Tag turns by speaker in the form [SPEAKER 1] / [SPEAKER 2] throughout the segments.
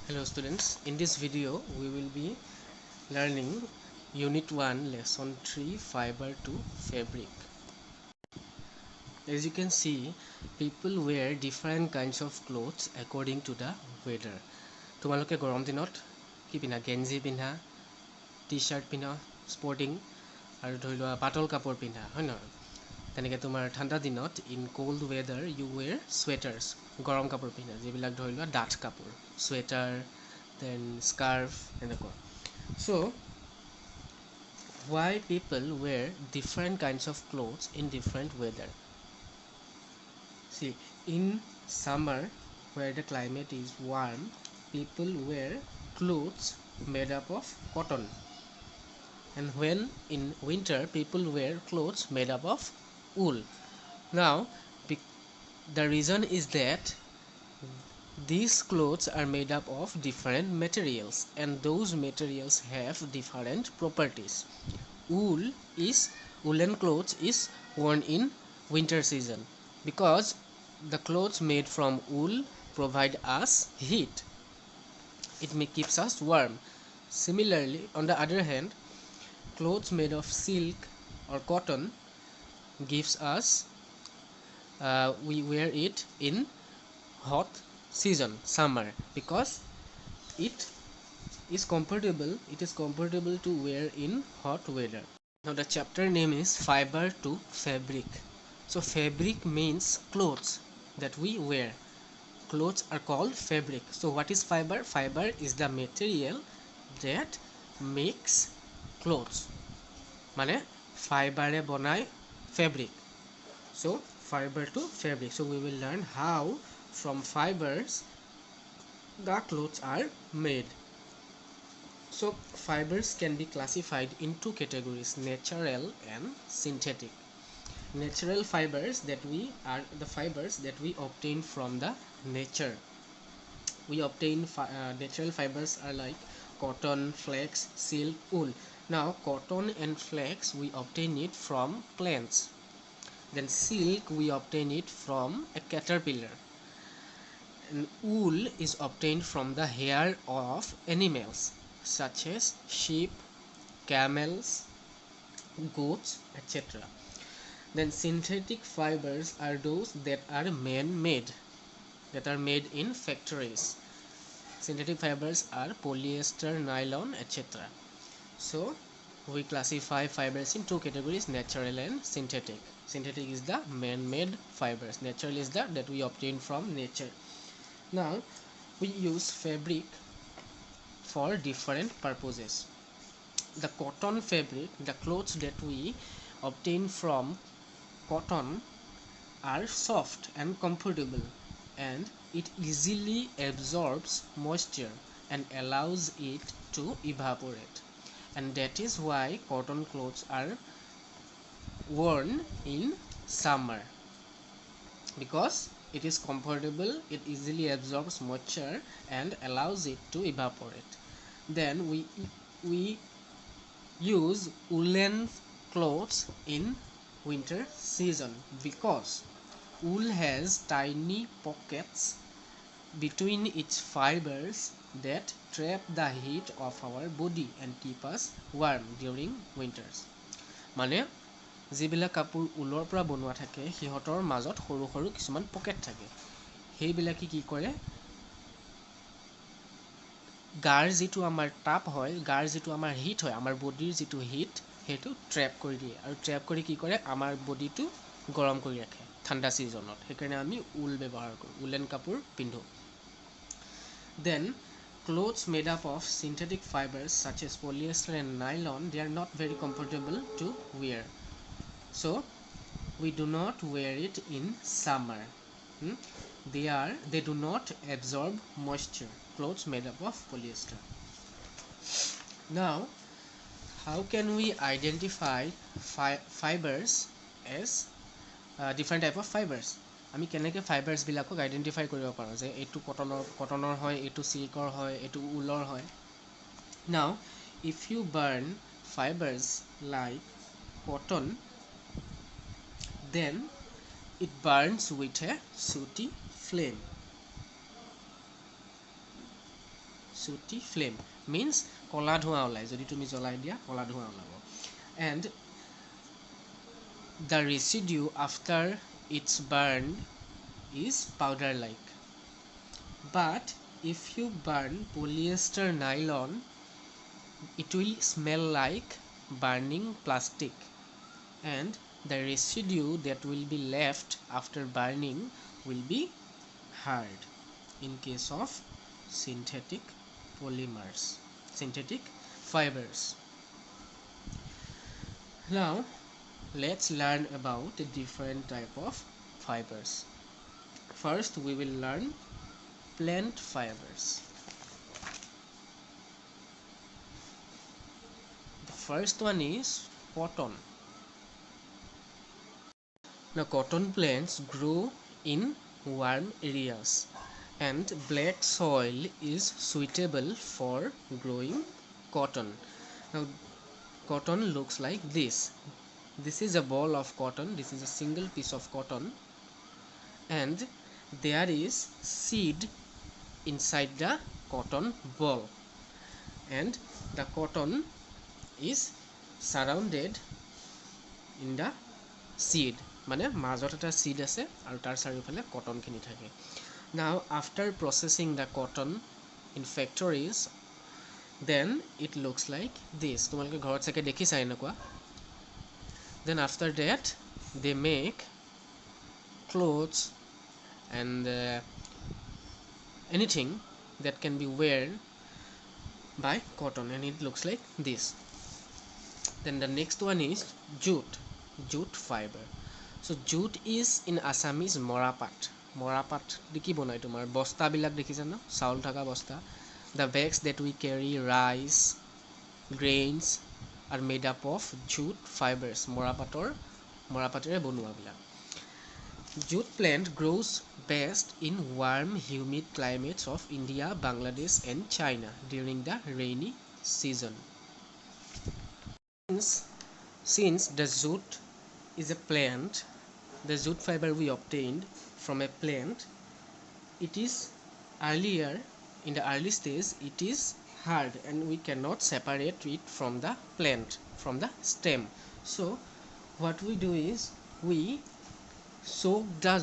[SPEAKER 1] Hello students, in this video we will be learning Unit 1 Lesson 3 Fiber to Fabric. As you can see, people wear different kinds of clothes according to the weather. Tomaloke gorom dinot ki pina genji pina, t-shirt pina, sporting aru dhori loa patol kapor pina, hoy na? Teneke tomar thanda dinot in cold weather you wear sweaters, gorom kapor pina, jibilak dhori loa dat kapor, sweater, then scarf eneko. So why people wear different kinds of clothes in different weather? See, in summer where the climate is warm, people wear clothes made up of cotton, and when in winter people wear clothes made up of wool. Now the reason is that these clothes are made up of different materials, and those materials have different properties. Woolen clothes is worn in winter season because the clothes made from wool provide us heat. It keeps us warm. Similarly, on the other hand, clothes made of silk or cotton gives us we wear it in hot season, summer, because it is comfortable to wear in hot weather. Now the chapter name is Fiber to Fabric. So fabric means clothes that we wear. Clothes are called fabric. So what is fiber? Fiber is the material that makes clothes. Mane fiber e bonai fabric. So fiber to fabric. So we will learn how from fibers the clothes are made. So fibers can be classified in two categories, natural and synthetic. Natural fibers that we are the fibers that we obtain from the nature. We obtain natural fibers are like cotton, flax, silk, wool. Now cotton and flax we obtain it from plants. Then silk we obtain it from a caterpillar. And wool is obtained from the hair of animals such as sheep, camels, goats, etc. Then synthetic fibers are those that are man-made, that are made in factories. Synthetic fibers are polyester, nylon, etc. So we classify fibers in two categories, natural and synthetic. Synthetic is the man-made fibers. Natural is that we obtain from nature. Now we use fabric for different purposes. The cotton fabric, the clothes that we obtain from cotton are soft and comfortable, and it easily absorbs moisture and allows it to evaporate, and that is why cotton clothes are worn in summer, because it is comfortable, it easily absorbs moisture and allows it to evaporate. Then we use woolen clothes in winter season because wool has tiny pockets between its fibers that trap the heat of our body and keep us warm during winters. মানে যিবিলাক কাপোৰ উলৰ পৰা বনোৱা থাকে সিহঁতৰ মাজত সৰু সৰু কিছুমান পকেট থাকে, সেইবিলাকে কি কৰে গাৰ যিটো আমাৰ তাপ হয়, গাৰ যিটো আমাৰ হিট হয়, আমাৰ বডিৰ যিটো হিট সেইটো ট্ৰেপ কৰি দিয়ে, আৰু ট্ৰেপ কৰি কি কৰে আমাৰ বডিটো গৰম কৰি ৰাখে ঠাণ্ডা ছিজনত। সেইকাৰণে আমি উল ব্যৱহাৰ কৰোঁ, উলেন কাপোৰ পিন্ধো। Then clothes made up of synthetic fibers such as polyester and nylon, they are not very comfortable to wear, so we do not wear it in summer. They do not absorb moisture, clothes made up of polyester. Now how can we identify fibers as different type of fibers? আমি কেনেকৈ fibres বিলাকক identify কৰিব পাৰোঁ যে এইটো কটনৰ হয়, এইটো চিল্কৰ হয়, এইটো উলৰ হয়? Now if you burn fibers like cotton, then it burns with a sooty flame. sooty flame means kola dhua olai jodi tumi jolai dia kola dhua olabo. And the residue after it's burned is powder like. But if you burn polyester nylon, it will smell like burning plastic, and the residue that will be left after burning will be hard in case of synthetic polymers, synthetic fibers. Now let's learn about the different type of fibers. First we will learn plant fibers. The first one is cotton. Now cotton plants grow in warm areas, and black soil is suitable for growing cotton. Now cotton looks like this. This is a ball of cotton. This is a single piece of cotton, and there is seed inside the cotton ball, and the cotton is surrounded in the seed. মানে মাজত এটা seed আছে আৰু তাৰ চাৰিওফালে cotton খিনি থাকে. Now after processing the cotton in factories, then it looks like this. তোমালোকে ঘৰত চাগে দেখিছা এনেকুৱা. Then after that they make clothes and anything that can be worn by cotton, and it looks like this. Then the next one is jute fiber. So jute is in Assamese morapat diki bonai tomar bosta bilak dekhisa na saul thaka bosta. The bags that we carry rice grains are made up of jute fibers. morapatere bonua bilak. Jute plant grows best in warm humid climates of India, Bangladesh and China during the rainy season. Since the jute is a plant, the jute fiber we obtained from a plant, it is earlier in the early stage it is hard and we cannot separate it from the plant, from the stem. So what we do is we soak the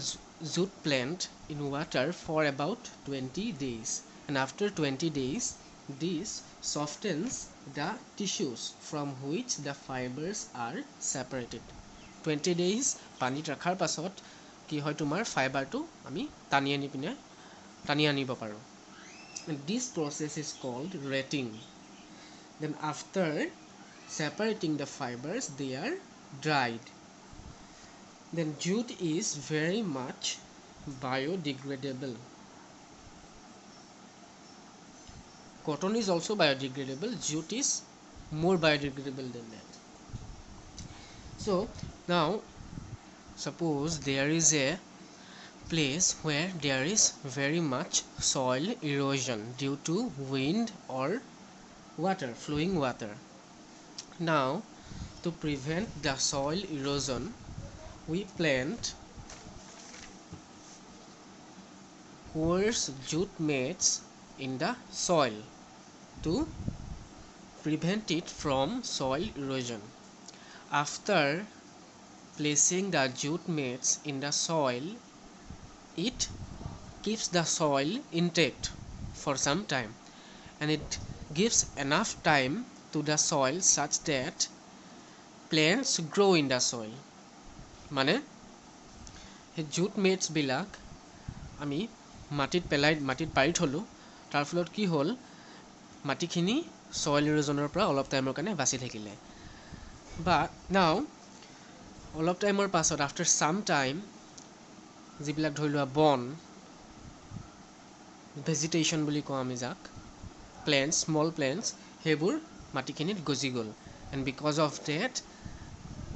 [SPEAKER 1] jute plant in water for about 20 days, and after 20 days this softens the tissues from which the fibers are separated. 20 days পানীত ৰাখাৰ পাছত কি হয় তোমাৰ ফাইবাৰটো আমি টানি আনিব পাৰো. This process is called retting. Then after separating the fibers they are dried. Then jute is very much biodegradable. Cotton is also biodegradable. Jute is more biodegradable than that. So now suppose there is a place where there is very much soil erosion due to wind or flowing water. Now to prevent the soil erosion we plant coarse jute mats in the soil to prevent it from soil erosion. After placing the jute mats in the soil, it keeps the soil intact for some time, and it gives enough time to the soil such that plants grow in the soil. মানে এই jute mats বিলাক আমি মাটিত পাৰি থলো, তাৰ ফলত কি হ'ল মাটিখিনি soil erosionৰ পৰা অলপ টাইমৰ কাৰণে বাচি থাকিলে. But now অলপ টাইমৰ পাছত after some time যিবিলাক ধৰি লোৱা বন vegetation বুলি কওঁ আমি যাক plants small plants সেইবোৰ মাটিখিনিত গজি গ'ল, and because of that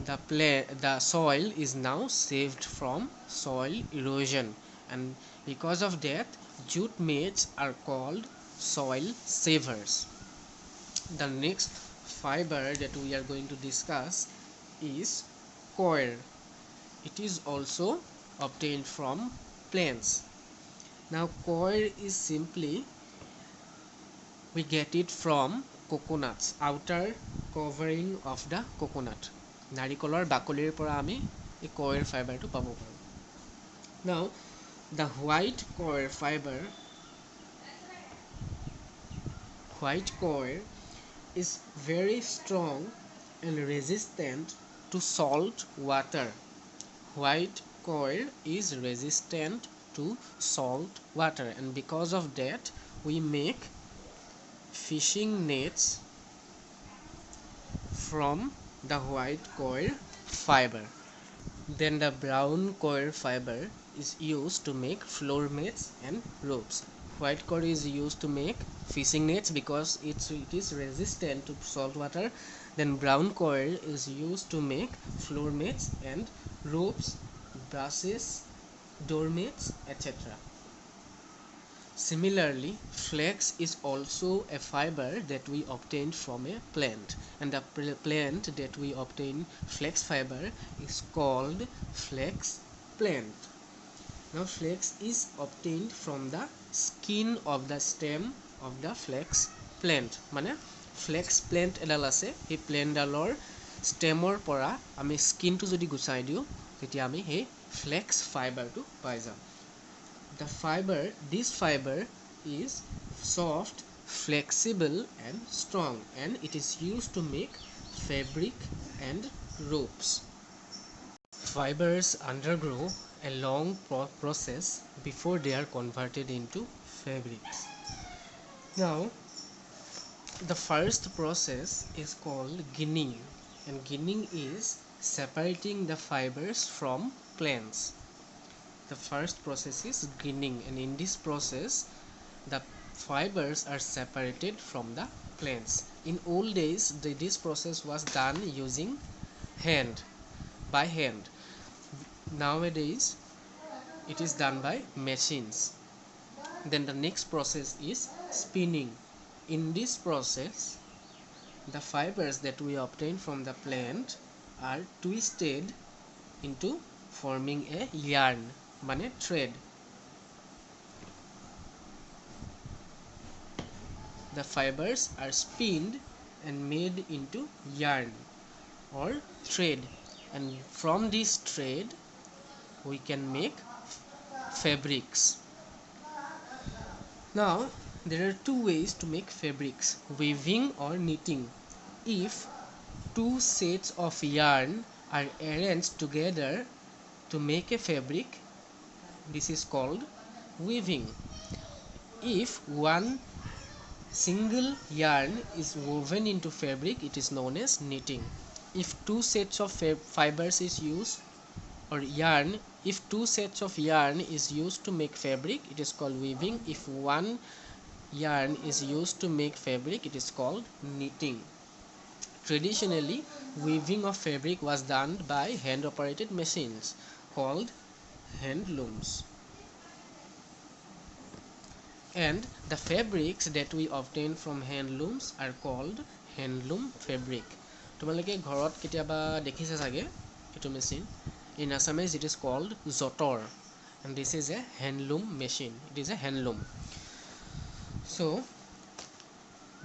[SPEAKER 1] the soil is now saved from soil erosion, and because of that jute mats are called soil savers. The next fiber that we are going to discuss is coir. It is also obtained from plants. Now coir is simply we get it from coconuts, outer covering of the coconut. Narikolar bakolir pora ami ei coir fiber to pabo paru. Now the white coir is very strong and resistant to salt water. White coir is resistant to salt water, and because of that we make fishing nets from the white coir fiber. Then the brown coir fiber is used to make floor mats and ropes. White coir is used to make fishing nets because it is resistant to salt water. Then brown coir is used to make floor mats and ropes, brushes, doormats, etc. Similarly, flax is also a fiber that we obtained from a plant, and the plant that we obtain flax fiber is called flax plant. Now flax is obtained from the skin of the stem of the flax plant. Mane flax plant edal ase, he plant dalor stemor pora ami skin to jodi gusai diu tetia ami he flax fiber to pai jam. This fiber is soft, flexible and strong, and it is used to make fabric and ropes. Fibers undergo a long process before they are converted into fabrics. Now, the first process is called ginning, and ginning is separating the fibers from plants. The first process is ginning, and in this process the fibers are separated from the plants. In old days this process was done using by hand. Nowadays it is done by machines. Then the next process is spinning. In this process the fibers that we obtain from the plant are twisted into forming a yarn, mane thread. The fibers are spinned and made into yarn or thread, and from this thread we can make fabrics. Now there are two ways to make fabrics: weaving or knitting. If two sets of yarn are arranged together to make a fabric, this is called weaving. If one single yarn is woven into fabric, it is known as knitting. If two sets of fibers is used, or yarn, if two sets of yarn is used to make fabric, it is called weaving. If one yarn is used to make fabric, it is called knitting. Traditionally, weaving of fabric was done by hand operated machines called hand looms. And the fabrics that we obtain from hand looms are called handloom fabric. Tumaleke ghorot ketiaba dekhise sage etu machine. In Assamese it is called jotor, and this is a handloom machine. It is a handloom. So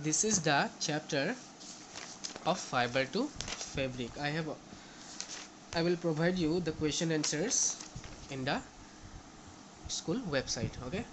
[SPEAKER 1] this is the chapter of fiber to fabric. I will provide you the question answers in the school website. Okay.